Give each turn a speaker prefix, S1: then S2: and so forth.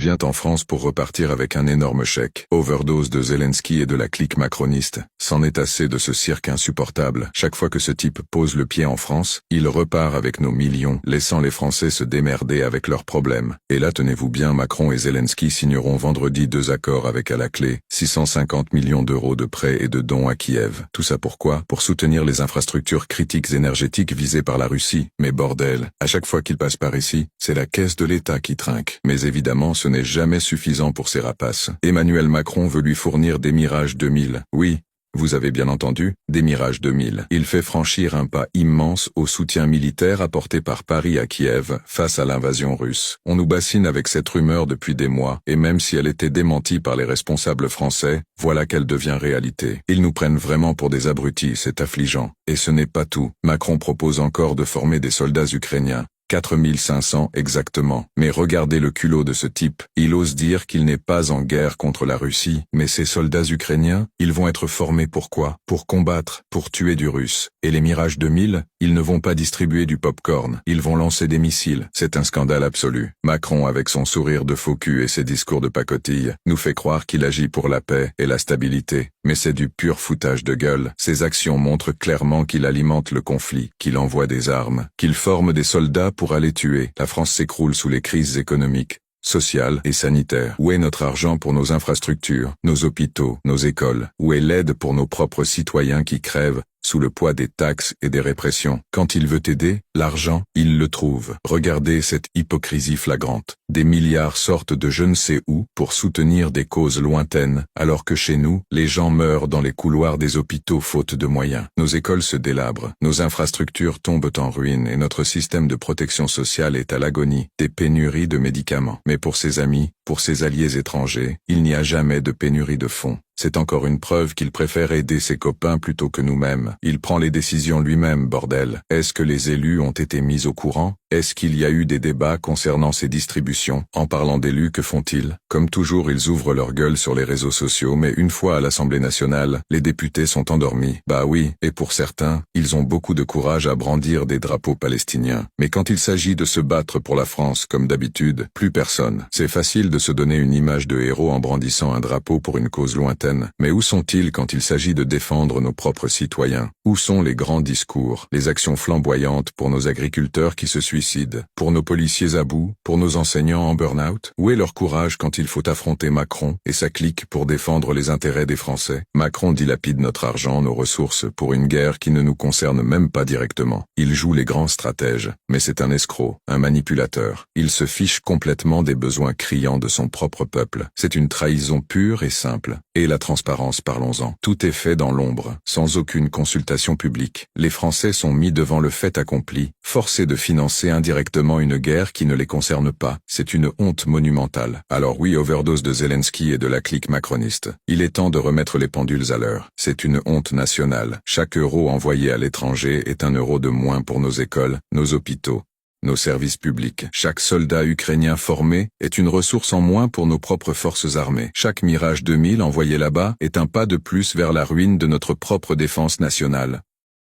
S1: vient en France pour repartir avec un énorme chèque. Overdose de Zelensky et de la clique macroniste. C'en est assez de ce cirque insupportable. Chaque fois que ce type pose le pied en France, il repart avec nos millions, laissant les Français se démerder avec leurs problèmes. Et là, tenez-vous bien, Macron et Zelensky signeront vendredi 2 accords avec à la clé 650 millions d'euros de prêts et de dons à Kiev. Tout ça pourquoi? Pour soutenir les infrastructures critiques énergétiques visées par la Russie. Mais bordel, à chaque fois qu'il passe par ici, c'est la caisse de l'État qui trinque. Mais évidemment, ce n'est jamais suffisant pour ces rapaces. Emmanuel Macron veut lui fournir des Mirage 2000. Oui, vous avez bien entendu, des Mirage 2000. Il fait franchir un pas immense au soutien militaire apporté par Paris à Kiev face à l'invasion russe. On nous bassine avec cette rumeur depuis des mois, et même si elle était démentie par les responsables français, voilà qu'elle devient réalité. Ils nous prennent vraiment pour des abrutis, c'est affligeant. Et ce n'est pas tout. Macron propose encore de former des soldats ukrainiens. 4500 exactement. Mais regardez le culot de ce type. Il ose dire qu'il n'est pas en guerre contre la Russie, mais ces soldats ukrainiens, ils vont être formés pour quoi? Pour combattre, pour tuer du russe. Et les Mirage 2000, ils ne vont pas distribuer du pop-corn, ils vont lancer des missiles. C'est un scandale absolu. Macron, avec son sourire de faux cul et ses discours de pacotille, nous fait croire qu'il agit pour la paix et la stabilité. Mais c'est du pur foutage de gueule. Ses actions montrent clairement qu'il alimente le conflit, qu'il envoie des armes, qu'il forme des soldats pour aller tuer. La France s'écroule sous les crises économiques, sociales et sanitaires. Où est notre argent pour nos infrastructures, nos hôpitaux, nos écoles? Où est l'aide pour nos propres citoyens qui crèvent sous le poids des taxes et des répressions? Quand il veut aider, l'argent, il le trouve. Regardez cette hypocrisie flagrante. Des milliards sortent de je ne sais où pour soutenir des causes lointaines, alors que chez nous, les gens meurent dans les couloirs des hôpitaux faute de moyens. Nos écoles se délabrent, nos infrastructures tombent en ruine et notre système de protection sociale est à l'agonie. Des pénuries de médicaments. Mais pour ses amis, pour ses alliés étrangers, il n'y a jamais de pénurie de fonds. C'est encore une preuve qu'il préfère aider ses copains plutôt que nous-mêmes. Il prend les décisions lui-même, bordel. Est-ce que les élus ont été mis au courant? Est-ce qu'il y a eu des débats concernant ces distributions? En parlant d'élus, que font-ils? Comme toujours, ils ouvrent leur gueule sur les réseaux sociaux, mais une fois à l'Assemblée nationale, les députés sont endormis. Bah oui, et pour certains, ils ont beaucoup de courage à brandir des drapeaux palestiniens. Mais quand il s'agit de se battre pour la France, comme d'habitude, plus personne. C'est facile de se donner une image de héros en brandissant un drapeau pour une cause lointaine. Mais où sont-ils quand il s'agit de défendre nos propres citoyens? Où sont les grands discours, les actions flamboyantes pour nos agriculteurs qui se suicident, pour nos policiers à bout, pour nos enseignants en burn-out? Où est leur courage quand il faut affronter Macron et sa clique pour défendre les intérêts des Français? Macron dilapide notre argent, nos ressources, pour une guerre qui ne nous concerne même pas directement. Il joue les grands stratèges, mais c'est un escroc, un manipulateur. Il se fiche complètement des besoins criants de son propre peuple. C'est une trahison pure et simple. Et la transparence, parlons-en. Tout est fait dans l'ombre, sans aucune consultation publique. Les Français sont mis devant le fait accompli, forcés de financer indirectement une guerre qui ne les concerne pas. C'est une honte monumentale. Alors oui, overdose de Zelensky et de la clique macroniste. Il est temps de remettre les pendules à l'heure. C'est une honte nationale. Chaque euro envoyé à l'étranger est un euro de moins pour nos écoles, nos hôpitaux, nos services publics. Chaque soldat ukrainien formé est une ressource en moins pour nos propres forces armées. Chaque Mirage 2000 envoyé là-bas est un pas de plus vers la ruine de notre propre défense nationale.